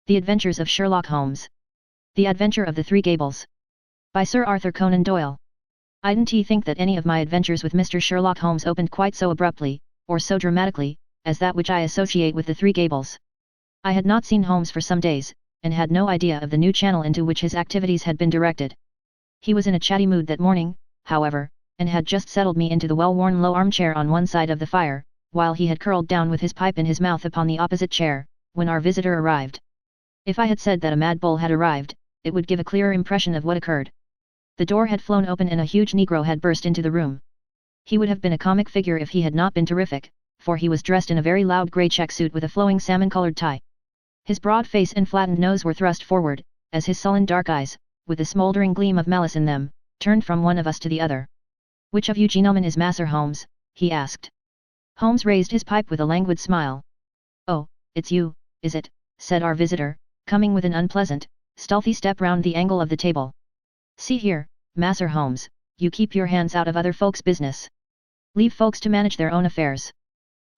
The Adventures of Sherlock Holmes. The Adventure of the Three Gables. By Sir Arthur Conan Doyle. I didn't think that any of my adventures with Mr. Sherlock Holmes opened quite so abruptly, or so dramatically, as that which I associate with the Three Gables. I had not seen Holmes for some days, and had no idea of the new channel into which his activities had been directed. He was in a chatty mood that morning, however, and had just settled me into the well-worn low armchair on one side of the fire, while he had curled down with his pipe in his mouth upon the opposite chair, when our visitor arrived. If I had said that a mad bull had arrived, it would give a clearer impression of what occurred. The door had flown open and a huge Negro had burst into the room. He would have been a comic figure if he had not been terrific, for he was dressed in a very loud grey check suit with a flowing salmon-colored tie. His broad face and flattened nose were thrust forward, as his sullen dark eyes, with a smouldering gleam of malice in them, turned from one of us to the other. "Which of you gentlemen is Master Holmes?" he asked. Holmes raised his pipe with a languid smile. "Oh, it's you, is it?" said our visitor, coming with an unpleasant, stealthy step round the angle of the table. "See here, Master Holmes, you keep your hands out of other folks' business. Leave folks to manage their own affairs.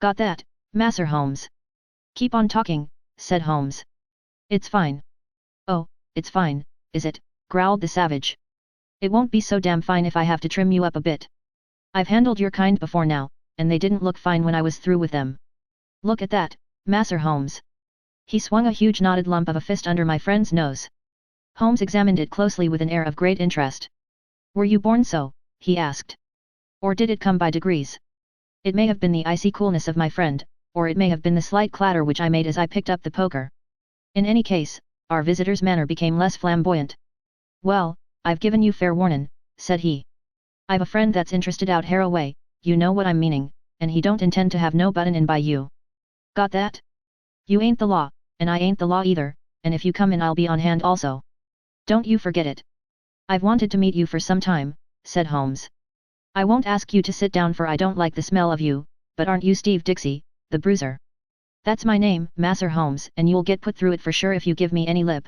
Got that, Master Holmes?" "Keep on talking," said Holmes. "It's fine." "Oh, it's fine, is it?" growled the savage. "It won't be so damn fine if I have to trim you up a bit. I've handled your kind before now, and they didn't look fine when I was through with them. Look at that, Master Holmes." He swung a huge knotted lump of a fist under my friend's nose. Holmes examined it closely with an air of great interest. "Were you born so?" he asked. "Or did it come by degrees? It may have been the icy coolness of my friend, or it may have been the slight clatter which I made as I picked up the poker." In any case, our visitor's manner became less flamboyant. "Well, I've given you fair warnin'," said he. "I've a friend that's interested out Harroway, you know what I'm meaning, and he don't intend to have no button in by you. Got that? You ain't the law, and I ain't the law either, and if you come in I'll be on hand also. Don't you forget it." "I've wanted to meet you for some time," said Holmes. "I won't ask you to sit down for I don't like the smell of you, but aren't you Steve Dixie, the bruiser?" "That's my name, Master Holmes, and you'll get put through it for sure if you give me any lip."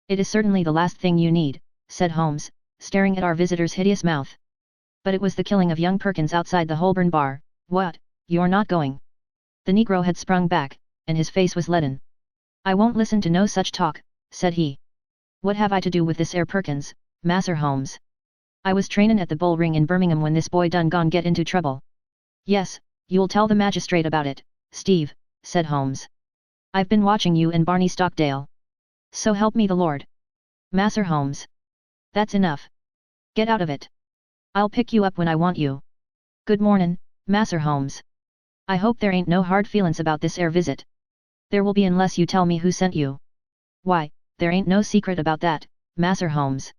"It is certainly the last thing you need," said Holmes, staring at our visitor's hideous mouth. "But it was the killing of young Perkins outside the Holborn bar." "What, you're not going?" The Negro had sprung back, and his face was leaden. "I won't listen to no such talk," said he. "What have I to do with this 'ere Perkins, Master Holmes? I was trainin' at the Bull Ring in Birmingham when this boy done gone get into trouble." "Yes, you'll tell the magistrate about it, Steve," said Holmes. "I've been watching you and Barney Stockdale. So help me the Lord. Master Holmes. That's enough. Get out of it. I'll pick you up when I want you. Good mornin', Master Holmes. I hope there ain't no hard feelin's about this 'ere visit." "There will be unless you tell me who sent you." "Why, there ain't no secret about that, Master Holmes.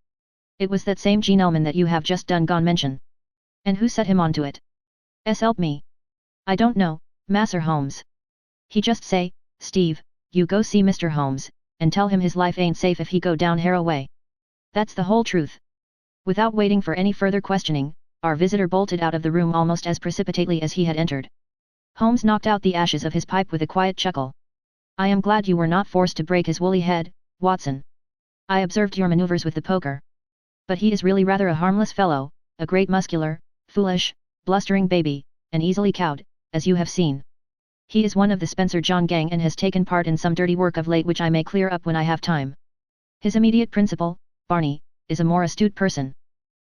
It was that same gentleman that you have just done gone mention." "And who set him on to it?" "Help me. I don't know, Master Holmes. He just say, 'Steve, you go see Mr. Holmes, and tell him his life ain't safe if he go down Harroway.' That's the whole truth." Without waiting for any further questioning, our visitor bolted out of the room almost as precipitately as he had entered. Holmes knocked out the ashes of his pipe with a quiet chuckle. "I am glad you were not forced to break his woolly head, Watson. I observed your maneuvers with the poker. But he is really rather a harmless fellow, a great muscular, foolish, blustering baby, and easily cowed, as you have seen. He is one of the Spencer John gang and has taken part in some dirty work of late which I may clear up when I have time. His immediate principal, Barney, is a more astute person.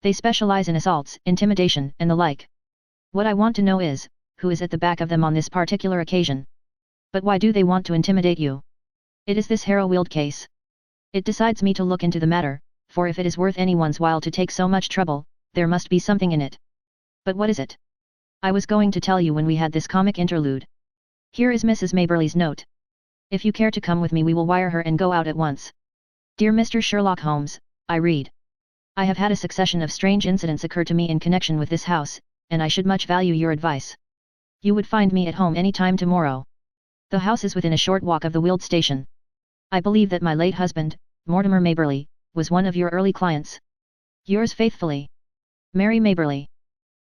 They specialize in assaults, intimidation, and the like. What I want to know is, who is at the back of them on this particular occasion? But why do they want to intimidate you? It is this Harrowweald case. It decides me to look into the matter, for if it is worth anyone's while to take so much trouble, there must be something in it. But what is it? I was going to tell you when we had this comic interlude. Here is Mrs. Maberly's note. If you care to come with me we will wire her and go out at once. Dear Mr. Sherlock Holmes, I read. I have had a succession of strange incidents occur to me in connection with this house, and I should much value your advice. You would find me at home any time tomorrow. The house is within a short walk of the Weald station. I believe that my late husband, Mortimer Maberly, was one of your early clients. Yours faithfully, Mary Maberly.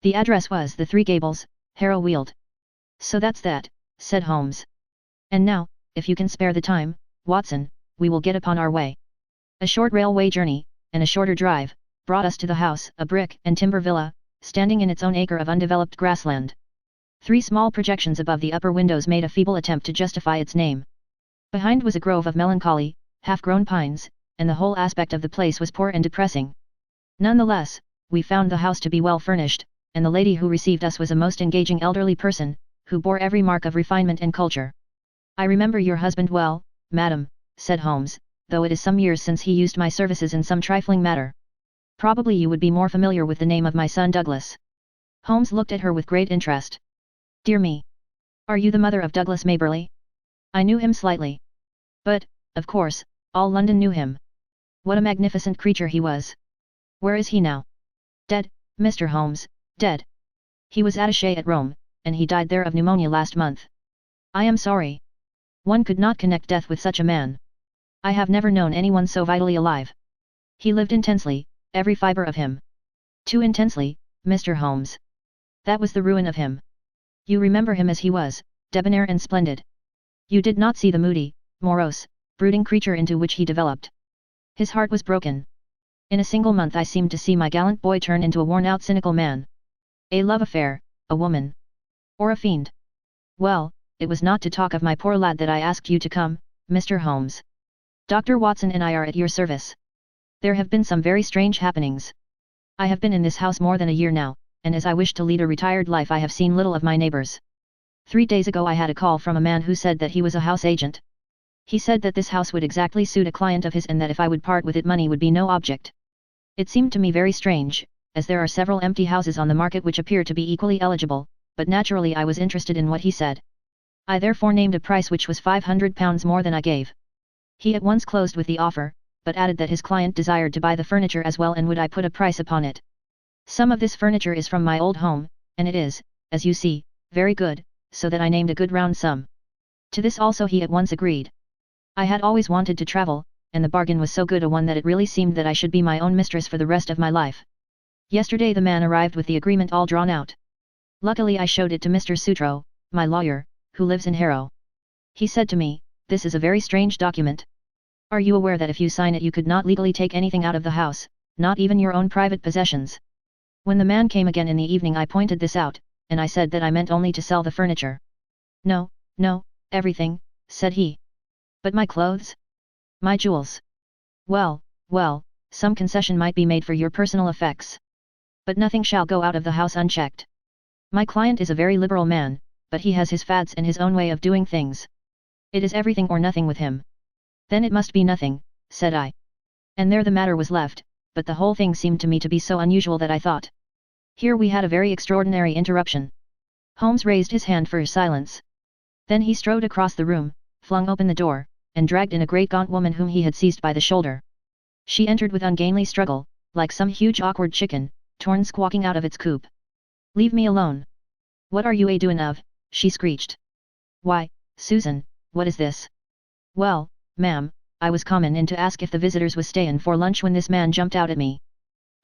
The address was the Three Gables, Harrowweald. So that's that, said Holmes. And now, if you can spare the time, Watson, we will get upon our way. A short railway journey, and a shorter drive, brought us to the house, a brick and timber villa, standing in its own acre of undeveloped grassland. 3 small projections above the upper windows made a feeble attempt to justify its name. Behind was a grove of melancholy, half-grown pines, and the whole aspect of the place was poor and depressing. Nonetheless, we found the house to be well furnished, and the lady who received us was a most engaging elderly person, who bore every mark of refinement and culture. "I remember your husband well, madam," said Holmes, "though it is some years since he used my services in some trifling matter. Probably you would be more familiar with the name of my son Douglas." Holmes looked at her with great interest. "Dear me! Are you the mother of Douglas Maberly?" "I knew him slightly. But, of course, all London knew him. What a magnificent creature he was! Where is he now?" "Dead, Mr. Holmes, dead. He was attaché at Rome, and he died there of pneumonia last month." "I am sorry. One could not connect death with such a man. I have never known anyone so vitally alive. He lived intensely, every fibre of him. Too intensely, Mr. Holmes. That was the ruin of him. You remember him as he was, debonair and splendid. You did not see the moody, morose, brooding creature into which he developed. His heart was broken. In a single month I seemed to see my gallant boy turn into a worn-out cynical man. A love affair, a woman. Or a fiend. Well, it was not to talk of my poor lad that I asked you to come, Mr. Holmes. Dr. Watson and I are at your service. There have been some very strange happenings. I have been in this house more than a year now, and as I wish to lead a retired life I have seen little of my neighbors. 3 days ago I had a call from a man who said that he was a house agent. He said that this house would exactly suit a client of his and that if I would part with it money would be no object. It seemed to me very strange, as there are several empty houses on the market which appear to be equally eligible, but naturally I was interested in what he said. I therefore named a price which was £500 more than I gave. He at once closed with the offer, but added that his client desired to buy the furniture as well and would I put a price upon it. Some of this furniture is from my old home, and it is, as you see, very good, so that I named a good round sum. To this also he at once agreed. I had always wanted to travel, and the bargain was so good a one that it really seemed that I should be my own mistress for the rest of my life. Yesterday the man arrived with the agreement all drawn out. Luckily I showed it to Mr. Sutro, my lawyer, who lives in Harrow. He said to me, "This is a very strange document. Are you aware that if you sign it you could not legally take anything out of the house, not even your own private possessions?" When the man came again in the evening I pointed this out, and I said that I meant only to sell the furniture. "No, no, everything," said he. "But my clothes? My jewels? Well, well, some concession might be made for your personal effects. But nothing shall go out of the house unchecked. My client is a very liberal man, but he has his fads and his own way of doing things. It is everything or nothing with him." "Then it must be nothing," said I. And there the matter was left, but the whole thing seemed to me to be so unusual that I thought. Here we had a very extraordinary interruption. Holmes raised his hand for silence. Then he strode across the room, flung open the door, and dragged in a great gaunt woman whom he had seized by the shoulder. She entered with ungainly struggle, like some huge awkward chicken, torn squawking out of its coop. "Leave me alone. What are you a doing of?" she screeched. "Why, Susan, what is this?" "Well, ma'am, I was comin' in to ask if the visitors was stayin' for lunch when this man jumped out at me.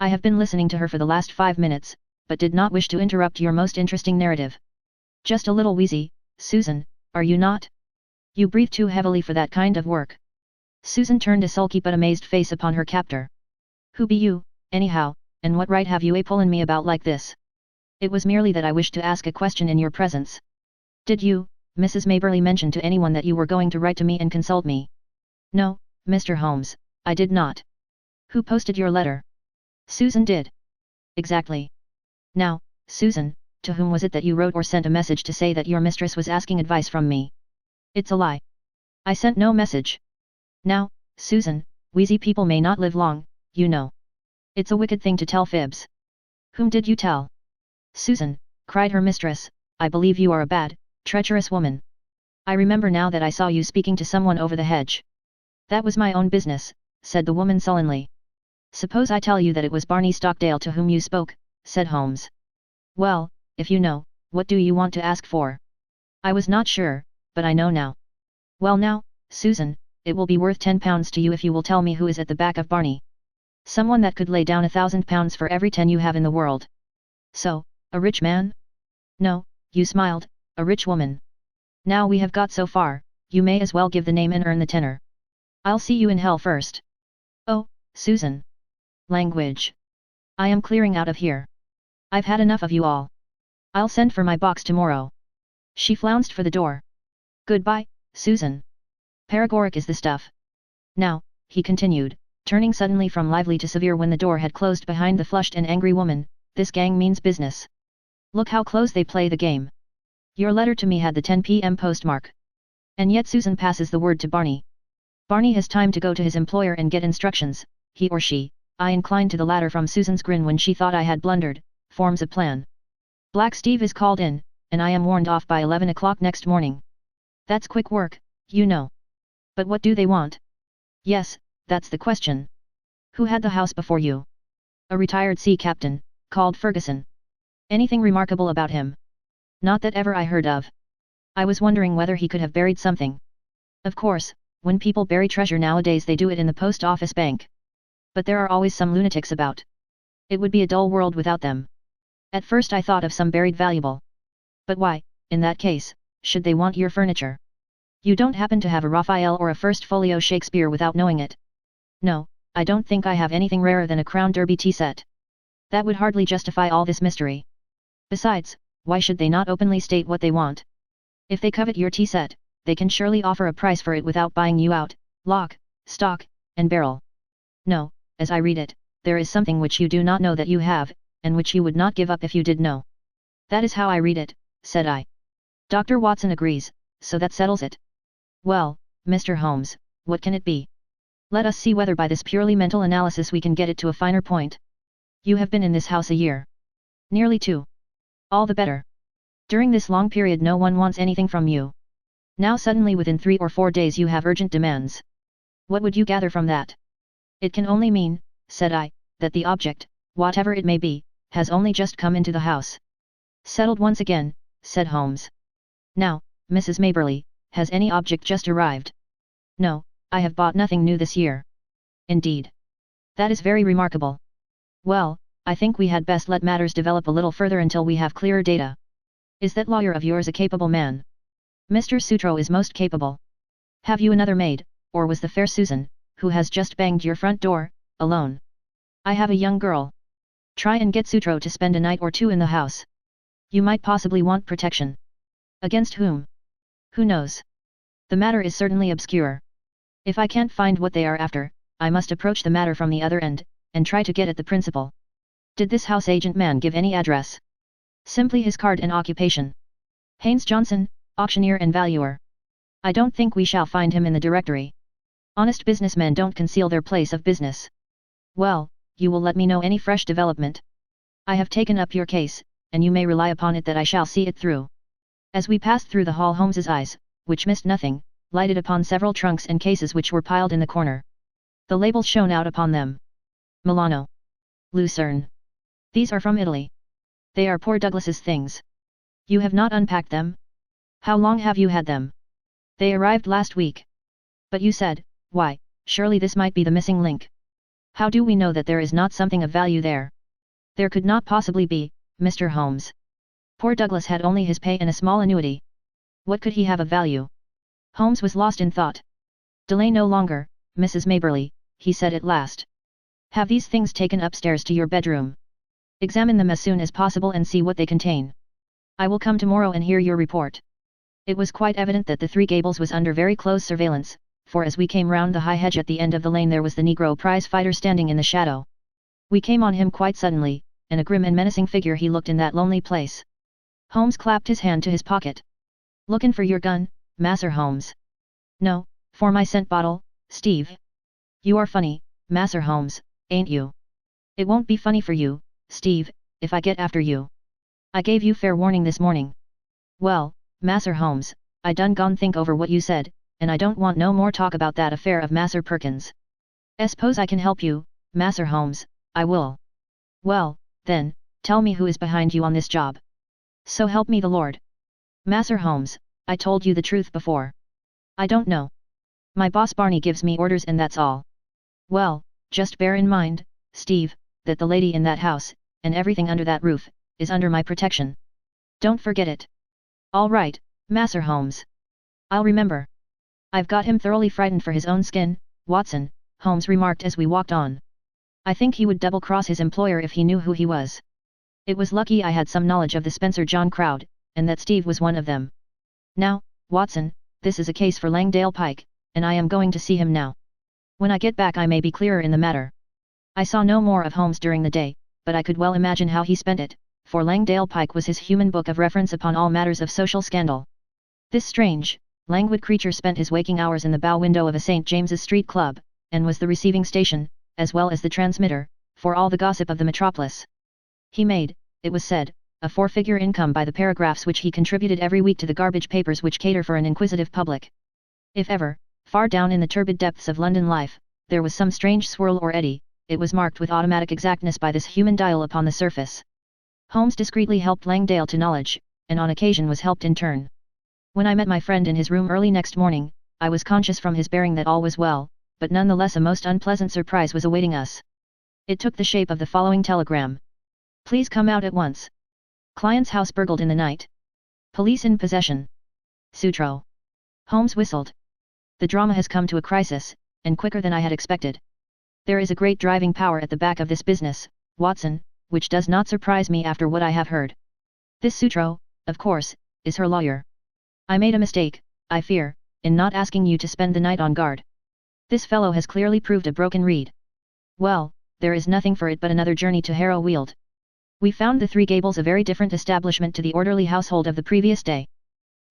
I have been listening to her for the last 5 minutes, but did not wish to interrupt your most interesting narrative. Just a little wheezy, Susan, are you not? You breathe too heavily for that kind of work." Susan turned a sulky but amazed face upon her captor. "Who be you, anyhow, and what right have you a pullin' me about like this?" "It was merely that I wished to ask a question in your presence. Did you, Mrs. Maberly, mention to anyone that you were going to write to me and consult me?" "No, Mr. Holmes, I did not." "Who posted your letter?" "Susan did." "Exactly. Now, Susan, to whom was it that you wrote or sent a message to say that your mistress was asking advice from me?" "It's a lie. I sent no message. Now, Susan, wheezy people may not live long, you know. It's a wicked thing to tell fibs." "Whom did you tell?" "Susan," cried her mistress, "I believe you are a bad, treacherous woman. I remember now that I saw you speaking to someone over the hedge." "That was my own business," said the woman sullenly. "Suppose I tell you that it was Barney Stockdale to whom you spoke," said Holmes. "Well, if you know, what do you want to ask for?" "I was not sure, but I know now." "Well now, Susan, it will be worth £10 to you if you will tell me who is at the back of Barney. Someone that could lay down £1,000 for every 10 you have in the world." "So, a rich man?" "No," you smiled, "a rich woman. Now we have got so far, you may as well give the name and earn the tenner. I'll see you in hell first." "Oh, Susan. Language. I am clearing out of here. I've had enough of you all. I'll send for my box tomorrow." She flounced for the door. "Goodbye, Susan." Paregoric is the stuff. Now, he continued, turning suddenly from lively to severe when the door had closed behind the flushed and angry woman, this gang means business. Look how close they play the game. Your letter to me had the 10 p.m. postmark. And yet Susan passes the word to Barney. Barney has time to go to his employer and get instructions, he or she, I inclined to the latter from Susan's grin when she thought I had blundered, forms a plan. Black Steve is called in, and I am warned off by 11 o'clock next morning. That's quick work, you know. But what do they want? Yes, that's the question. Who had the house before you? A retired sea captain, called Ferguson. Anything remarkable about him? Not that ever I heard of. I was wondering whether he could have buried something. Of course, when people bury treasure nowadays they do it in the post office bank. But there are always some lunatics about. It would be a dull world without them. At first I thought of some buried valuable. But why, in that case, should they want your furniture? You don't happen to have a Raphael or a First Folio Shakespeare without knowing it? No, I don't think I have anything rarer than a Crown Derby tea set. That would hardly justify all this mystery. Besides, why should they not openly state what they want? If they covet your tea set, they can surely offer a price for it without buying you out, lock, stock, and barrel. No, as I read it, there is something which you do not know that you have, and which you would not give up if you did know. That is how I read it, said I. Dr. Watson agrees, so that settles it. Well, Mr. Holmes, what can it be? Let us see whether by this purely mental analysis we can get it to a finer point. You have been in this house a year. Nearly 2. All the better. During this long period no one wants anything from you. Now suddenly within 3 or 4 days you have urgent demands. What would you gather from that? It can only mean, said I, that the object, whatever it may be, has only just come into the house. Settled once again, said Holmes. Now, Mrs. Maberly, has any object just arrived? No, I have bought nothing new this year. Indeed. That is very remarkable. Well, I think we had best let matters develop a little further until we have clearer data. Is that lawyer of yours a capable man? Mr. Sutro is most capable. Have you another maid, or was the fair Susan, who has just banged your front door, alone? I have a young girl. Try and get Sutro to spend a night or 2 in the house. You might possibly want protection. Against whom? Who knows? The matter is certainly obscure. If I can't find what they are after, I must approach the matter from the other end, and try to get at the principal. Did this house agent man give any address? Simply his card and occupation. Haynes Johnson, auctioneer and valuer. I don't think we shall find him in the directory. Honest businessmen don't conceal their place of business. Well, you will let me know any fresh development. I have taken up your case, and you may rely upon it that I shall see it through. As we passed through the hall Holmes's eyes, which missed nothing, lighted upon several trunks and cases which were piled in the corner. The labels shone out upon them. Milano. Lucerne. These are from Italy. They are poor Douglas's things. You have not unpacked them? How long have you had them? They arrived last week. But you said, why, surely this might be the missing link. How do we know that there is not something of value there? There could not possibly be, Mr. Holmes. Poor Douglas had only his pay and a small annuity. What could he have of value? Holmes was lost in thought. Delay no longer, Mrs. Maberly, he said at last. Have these things taken upstairs to your bedroom. Examine them as soon as possible and see what they contain. I will come tomorrow and hear your report. It was quite evident that the Three Gables was under very close surveillance, for as we came round the high hedge at the end of the lane there was the Negro prize fighter standing in the shadow. We came on him quite suddenly, and a grim and menacing figure he looked in that lonely place. Holmes clapped his hand to his pocket. Lookin' for your gun, Masser Holmes? No, for my scent bottle, Steve. You are funny, Masser Holmes, ain't you? It won't be funny for you, Steve, if I get after you. I gave you fair warning this morning. Well, Masser Holmes, I done gone think over what you said, and I don't want no more talk about that affair of Masser Perkins. S'pose I can help you, Masser Holmes, I will. Well, then, tell me who is behind you on this job. So help me the Lord. Masser Holmes, I told you the truth before. I don't know. My boss Barney gives me orders and that's all. Well, just bear in mind, Steve, that the lady in that house, and everything under that roof, is under my protection. Don't forget it. All right, Masser Holmes. I'll remember. I've got him thoroughly frightened for his own skin, Watson, Holmes remarked as we walked on. I think he would double-cross his employer if he knew who he was. It was lucky I had some knowledge of the Spencer John crowd, and that Steve was one of them. Now, Watson, this is a case for Langdale Pike, and I am going to see him now. When I get back I may be clearer in the matter. I saw no more of Holmes during the day, but I could well imagine how he spent it, for Langdale Pike was his human book of reference upon all matters of social scandal. This strange, languid creature spent his waking hours in the bow window of a St. James's Street club, and was the receiving station, as well as the transmitter, for all the gossip of the metropolis. He made, it was said, a four-figure income by the paragraphs which he contributed every week to the garbage papers which cater for an inquisitive public. If ever, far down in the turbid depths of London life, there was some strange swirl or eddy, it was marked with automatic exactness by this human dial upon the surface. Holmes discreetly helped Langdale to knowledge, and on occasion was helped in turn. When I met my friend in his room early next morning, I was conscious from his bearing that all was well, but nonetheless a most unpleasant surprise was awaiting us. It took the shape of the following telegram. Please come out at once. Client's house burgled in the night. Police in possession. Sutro. Holmes whistled. The drama has come to a crisis, and quicker than I had expected. There is a great driving power at the back of this business, Watson, which does not surprise me after what I have heard. This Sutro, of course, is her lawyer. I made a mistake, I fear, in not asking you to spend the night on guard. This fellow has clearly proved a broken reed. Well, there is nothing for it but another journey to Harrow Weald. We found the Three Gables a very different establishment to the orderly household of the previous day.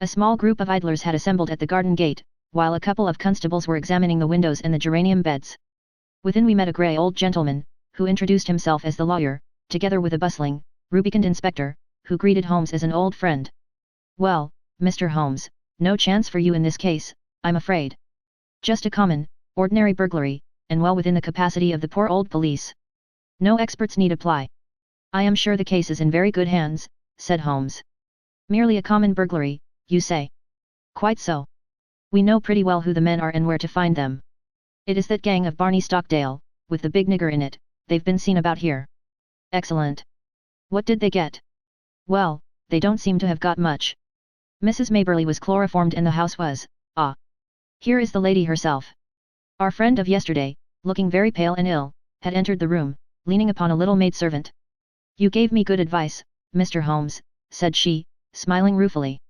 A small group of idlers had assembled at the garden gate, while a couple of constables were examining the windows and the geranium beds. Within we met a grey old gentleman, who introduced himself as the lawyer, together with a bustling, rubicund inspector, who greeted Holmes as an old friend. Well, Mr. Holmes, no chance for you in this case, I'm afraid. Just a common, ordinary burglary, and well within the capacity of the poor old police. No experts need apply. I am sure the case is in very good hands, said Holmes. Merely a common burglary, you say? Quite so. We know pretty well who the men are and where to find them. It is that gang of Barney Stockdale, with the big nigger in it, they've been seen about here. Excellent. What did they get? Well, they don't seem to have got much. Mrs. Maberly was chloroformed and the house was, Here is the lady herself. Our friend of yesterday, looking very pale and ill, had entered the room, leaning upon a little maidservant. You gave me good advice, Mr. Holmes, said she, smiling ruefully.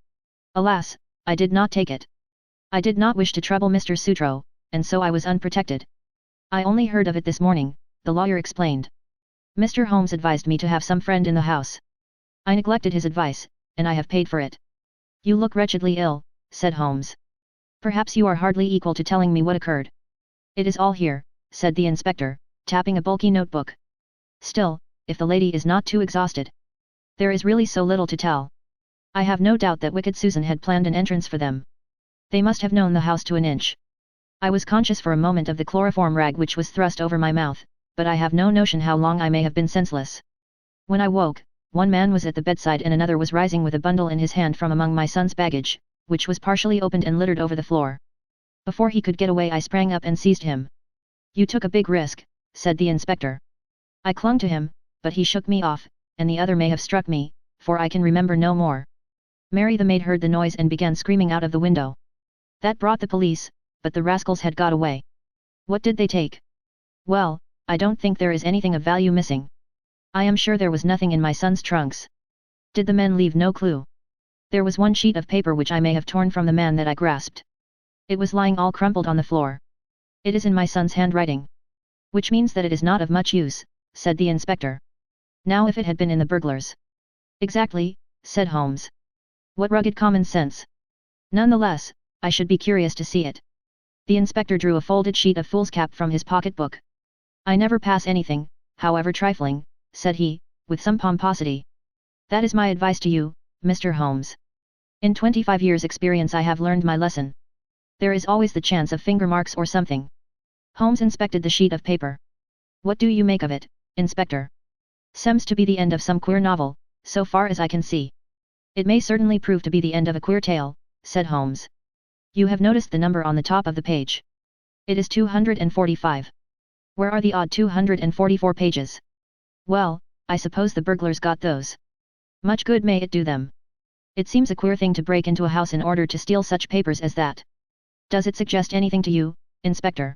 Alas, I did not take it. I did not wish to trouble Mr. Sutro, and so I was unprotected. I only heard of it this morning, the lawyer explained. Mr. Holmes advised me to have some friend in the house. I neglected his advice, and I have paid for it. You look wretchedly ill, said Holmes. Perhaps you are hardly equal to telling me what occurred. It is all here, said the inspector, tapping a bulky notebook. Still, if the lady is not too exhausted. There is really so little to tell. I have no doubt that wicked Susan had planned an entrance for them. They must have known the house to an inch. I was conscious for a moment of the chloroform rag which was thrust over my mouth, but I have no notion how long I may have been senseless. When I woke, one man was at the bedside and another was rising with a bundle in his hand from among my son's baggage, which was partially opened and littered over the floor. Before he could get away I sprang up and seized him. You took a big risk, said the inspector. I clung to him, but he shook me off, and the other may have struck me, for I can remember no more. Mary the maid heard the noise and began screaming out of the window. That brought the police, but the rascals had got away. What did they take? Well, I don't think there is anything of value missing. I am sure there was nothing in my son's trunks. Did the men leave no clue? There was one sheet of paper which I may have torn from the man that I grasped. It was lying all crumpled on the floor. It is in my son's handwriting. Which means that it is not of much use, said the inspector. Now if it had been in the burglar's. Exactly, said Holmes. What rugged common sense. Nonetheless, I should be curious to see it. The inspector drew a folded sheet of foolscap from his pocketbook. I never pass anything, however trifling, said he, with some pomposity. That is my advice to you, Mr. Holmes. In 25 years' experience I have learned my lesson. There is always the chance of finger marks or something. Holmes inspected the sheet of paper. What do you make of it, Inspector? Seems to be the end of some queer novel, so far as I can see. It may certainly prove to be the end of a queer tale, said Holmes. You have noticed the number on the top of the page. It is 245. Where are the odd 244 pages? Well, I suppose the burglars got those. Much good may it do them. It seems a queer thing to break into a house in order to steal such papers as that. Does it suggest anything to you, Inspector?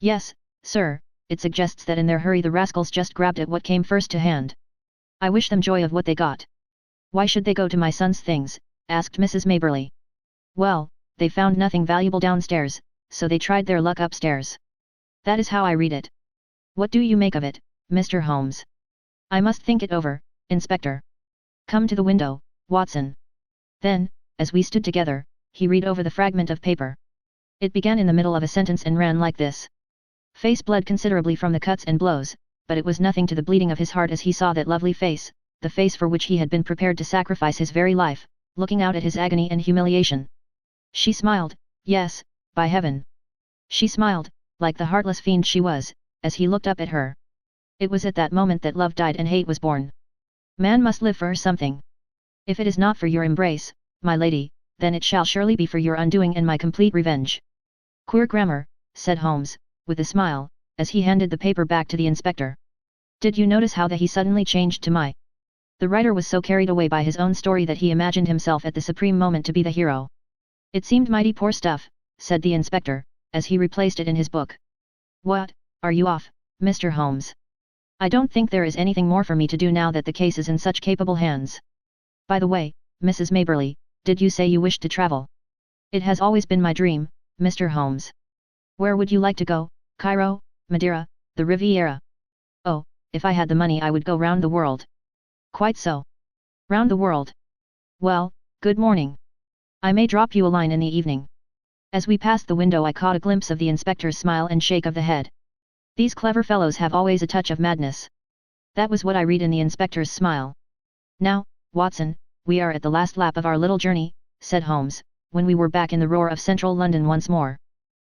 Yes, sir, it suggests that in their hurry the rascals just grabbed at what came first to hand. I wish them joy of what they got. Why should they go to my son's things? Asked Mrs. Maberly. Well, they found nothing valuable downstairs, so they tried their luck upstairs. That is how I read it. What do you make of it, Mr. Holmes? I must think it over, Inspector. Come to the window, Watson. Then, as we stood together, he read over the fragment of paper. It began in the middle of a sentence and ran like this. Face bled considerably from the cuts and blows, but it was nothing to the bleeding of his heart as he saw that lovely face, the face for which he had been prepared to sacrifice his very life, looking out at his agony and humiliation. She smiled, yes, by heaven. She smiled, like the heartless fiend she was, as he looked up at her. It was at that moment that love died and hate was born. Man must live for something. If it is not for your embrace, my lady, then it shall surely be for your undoing and my complete revenge. Queer grammar, said Holmes, with a smile, as he handed the paper back to the inspector. Did you notice how that he suddenly changed to my? The writer was so carried away by his own story that he imagined himself at the supreme moment to be the hero. It seemed mighty poor stuff, said the inspector, as he replaced it in his book. What, are you off, Mr. Holmes? I don't think there is anything more for me to do now that the case is in such capable hands. By the way, Mrs. Maberly, did you say you wished to travel? It has always been my dream, Mr. Holmes. Where would you like to go? Cairo, Madeira, the Riviera? Oh, if I had the money I would go round the world. Quite so. Round the world. Well, good morning. I may drop you a line in the evening. As we passed the window I caught a glimpse of the inspector's smile and shake of the head. These clever fellows have always a touch of madness. That was what I read in the inspector's smile. Now, Watson, we are at the last lap of our little journey, said Holmes, when we were back in the roar of central London once more.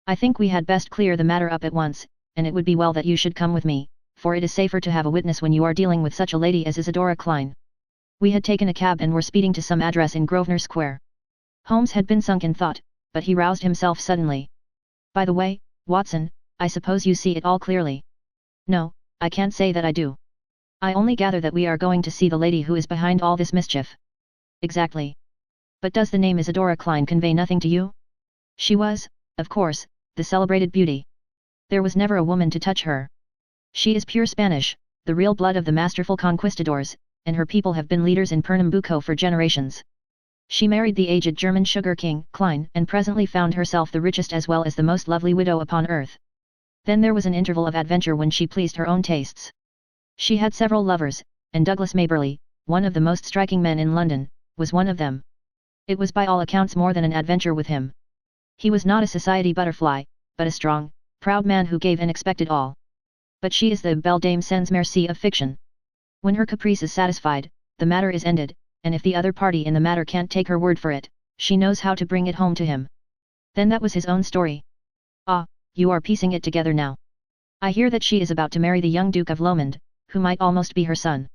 I think we had best clear the matter up at once, and it would be well that you should come with me, for it is safer to have a witness when you are dealing with such a lady as Isadora Klein. We had taken a cab and were speeding to some address in Grosvenor Square. Holmes had been sunk in thought, but he roused himself suddenly. By the way, Watson, I suppose you see it all clearly. No, I can't say that I do. I only gather that we are going to see the lady who is behind all this mischief. Exactly. But does the name Isadora Klein convey nothing to you? She was, of course, the celebrated beauty. There was never a woman to touch her. She is pure Spanish, the real blood of the masterful conquistadors, and her people have been leaders in Pernambuco for generations. She married the aged German sugar king, Klein, and presently found herself the richest as well as the most lovely widow upon earth. Then there was an interval of adventure when she pleased her own tastes. She had several lovers, and Douglas Maberly, one of the most striking men in London, was one of them. It was by all accounts more than an adventure with him. He was not a society butterfly, but a strong, proud man who gave and expected all. But she is the belle dame sans merci of fiction. When her caprice is satisfied, the matter is ended, and if the other party in the matter can't take her word for it, she knows how to bring it home to him. Then that was his own story. Ah, you are piecing it together now. I hear that she is about to marry the young Duke of Lomond, who might almost be her son.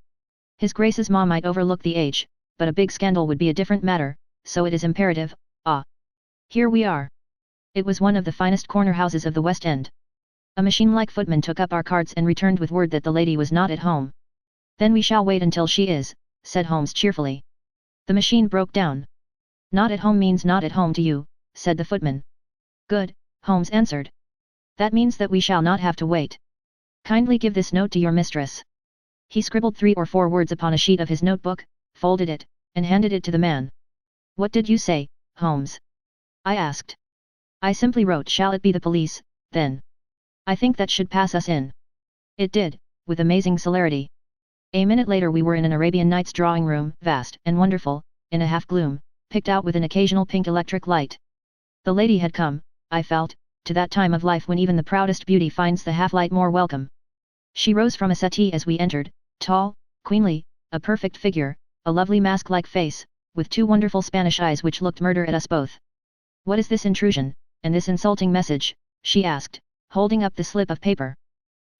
His Grace's ma might overlook the age, but a big scandal would be a different matter, so it is imperative. Here we are. It was one of the finest corner houses of the West End. A machine-like footman took up our cards and returned with word that the lady was not at home. Then we shall wait until she is, said Holmes cheerfully. The machine broke down. Not at home means not at home to you, said the footman. Good, Holmes answered. That means that we shall not have to wait. Kindly give this note to your mistress. He scribbled 3 or 4 words upon a sheet of his notebook, folded it, and handed it to the man. What did you say, Holmes? I asked. I simply wrote, shall it be the police, then? I think that should pass us in. It did, with amazing celerity. A minute later we were in an Arabian Nights drawing room, vast and wonderful, in a half-gloom, picked out with an occasional pink electric light. The lady had come, I felt, to that time of life when even the proudest beauty finds the half-light more welcome. She rose from a settee as we entered, tall, queenly, a perfect figure, a lovely mask-like face, with 2 wonderful Spanish eyes which looked murder at us both. What is this intrusion, and this insulting message? She asked, holding up the slip of paper.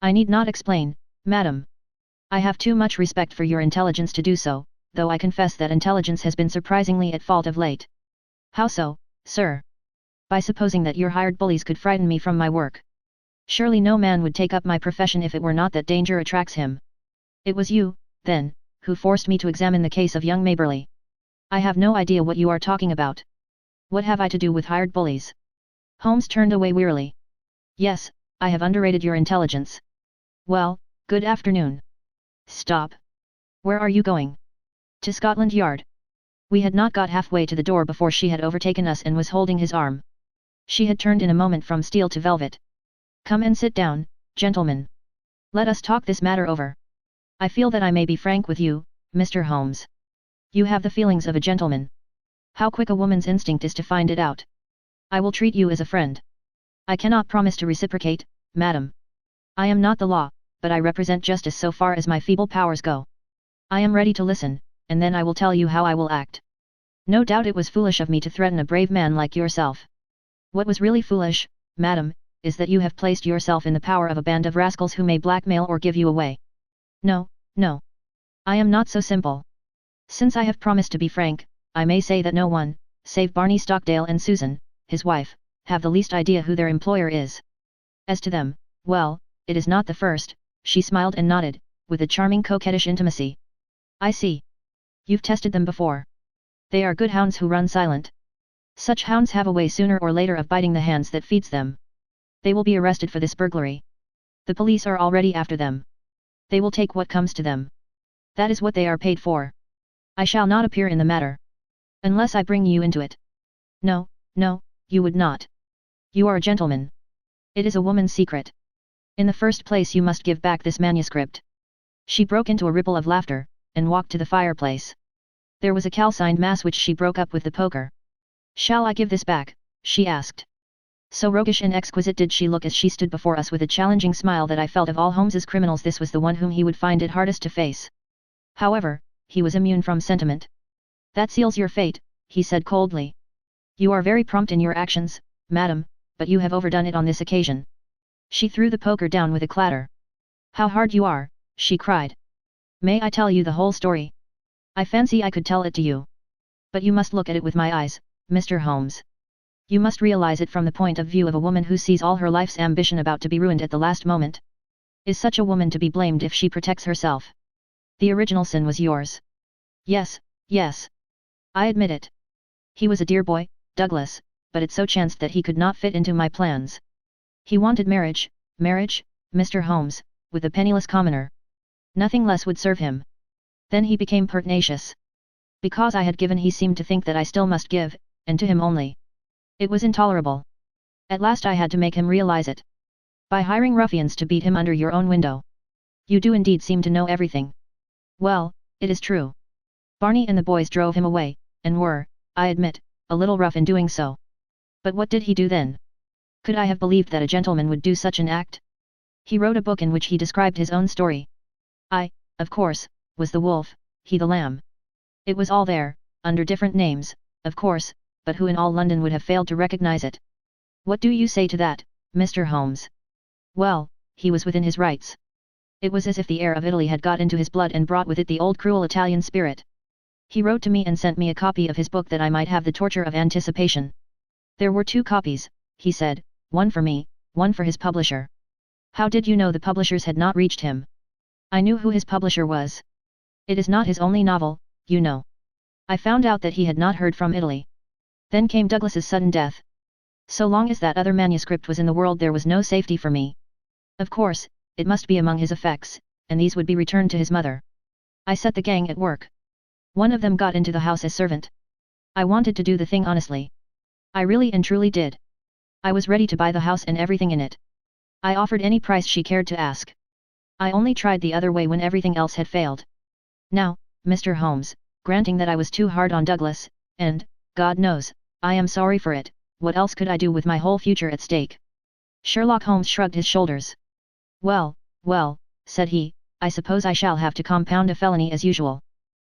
I need not explain, madam. I have too much respect for your intelligence to do so, though I confess that intelligence has been surprisingly at fault of late. How so, sir? By supposing that your hired bullies could frighten me from my work. Surely no man would take up my profession if it were not that danger attracts him. It was you, then, who forced me to examine the case of young Maberly. I have no idea what you are talking about. What have I to do with hired bullies? Holmes turned away wearily. Yes, I have underrated your intelligence. Well, good afternoon. Stop. Where are you going? To Scotland Yard. We had not got halfway to the door before she had overtaken us and was holding his arm. She had turned in a moment from steel to velvet. "Come and sit down, gentlemen. Let us talk this matter over. I feel that I may be frank with you, Mr. Holmes. You have the feelings of a gentleman. How quick a woman's instinct is to find it out. I will treat you as a friend. I cannot promise to reciprocate, madam. I am not the law, but I represent justice so far as my feeble powers go. I am ready to listen, and then I will tell you how I will act. No doubt it was foolish of me to threaten a brave man like yourself. What was really foolish, madam, is that you have placed yourself in the power of a band of rascals who may blackmail or give you away. No, no. I am not so simple. Since I have promised to be frank, I may say that no one, save Barney Stockdale and Susan, his wife, have the least idea who their employer is. As to them, well, it is not the first," she smiled and nodded, with a charming coquettish intimacy. "I see. You've tested them before. They are good hounds who run silent. Such hounds have a way sooner or later of biting the hands that feeds them. They will be arrested for this burglary. The police are already after them. They will take what comes to them. That is what they are paid for. I shall not appear in the matter. Unless I bring you into it. No, no, you would not. You are a gentleman. It is a woman's secret. In the first place you must give back this manuscript." She broke into a ripple of laughter, and walked to the fireplace. There was a calcined mass which she broke up with the poker. "Shall I give this back?" she asked. So roguish and exquisite did she look as she stood before us with a challenging smile that I felt of all Holmes's criminals this was the one whom he would find it hardest to face. However, he was immune from sentiment. "That seals your fate," he said coldly. "You are very prompt in your actions, madam, but you have overdone it on this occasion." She threw the poker down with a clatter. "How hard you are," she cried. "May I tell you the whole story? I fancy I could tell it to you. But you must look at it with my eyes, Mr. Holmes. You must realize it from the point of view of a woman who sees all her life's ambition about to be ruined at the last moment. Is such a woman to be blamed if she protects herself? The original sin was yours. Yes, yes. I admit it. He was a dear boy, Douglas, but it so chanced that he could not fit into my plans. He wanted marriage, Mr. Holmes, with a penniless commoner. Nothing less would serve him. Then he became pertinacious. Because I had given he seemed to think that I still must give, and to him only. It was intolerable. At last I had to make him realize it. By hiring ruffians to beat him under your own window. You do indeed seem to know everything. Well, it is true. Barney and the boys drove him away, and were, I admit, a little rough in doing so. But what did he do then? Could I have believed that a gentleman would do such an act? He wrote a book in which he described his own story. I, of course, was the wolf, he the lamb. It was all there, under different names, of course, but who in all London would have failed to recognize it? What do you say to that, Mr. Holmes? Well, he was within his rights. It was as if the air of Italy had got into his blood and brought with it the old cruel Italian spirit. He wrote to me and sent me a copy of his book that I might have the torture of anticipation. There were 2 copies, he said, one for me, one for his publisher. How did you know the publishers had not reached him? I knew who his publisher was. It is not his only novel, you know. I found out that he had not heard from Italy. Then came Douglas's sudden death. So long as that other manuscript was in the world there was no safety for me. Of course, it must be among his effects, and these would be returned to his mother. I set the gang at work. One of them got into the house as servant. I wanted to do the thing honestly. I really and truly did. I was ready to buy the house and everything in it. I offered any price she cared to ask. I only tried the other way when everything else had failed. Now, Mr. Holmes, granting that I was too hard on Douglas, and, God knows, I am sorry for it, what else could I do with my whole future at stake? Sherlock Holmes shrugged his shoulders. Well, said he, I suppose I shall have to compound a felony as usual.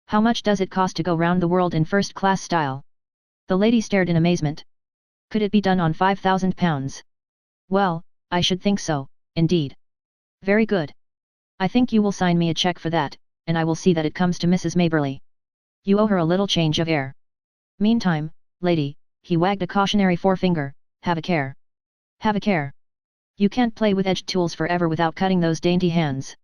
How much does it cost to go round the world in first-class style? The lady stared in amazement. Could it be done on £5,000? Well, I should think so, indeed. Very good. I think you will sign me a cheque for that, and I will see that it comes to Mrs. Maberly. You owe her a little change of air. Meantime, lady, he wagged a cautionary forefinger, have a care. Have a care. You can't play with edged tools forever without cutting those dainty hands.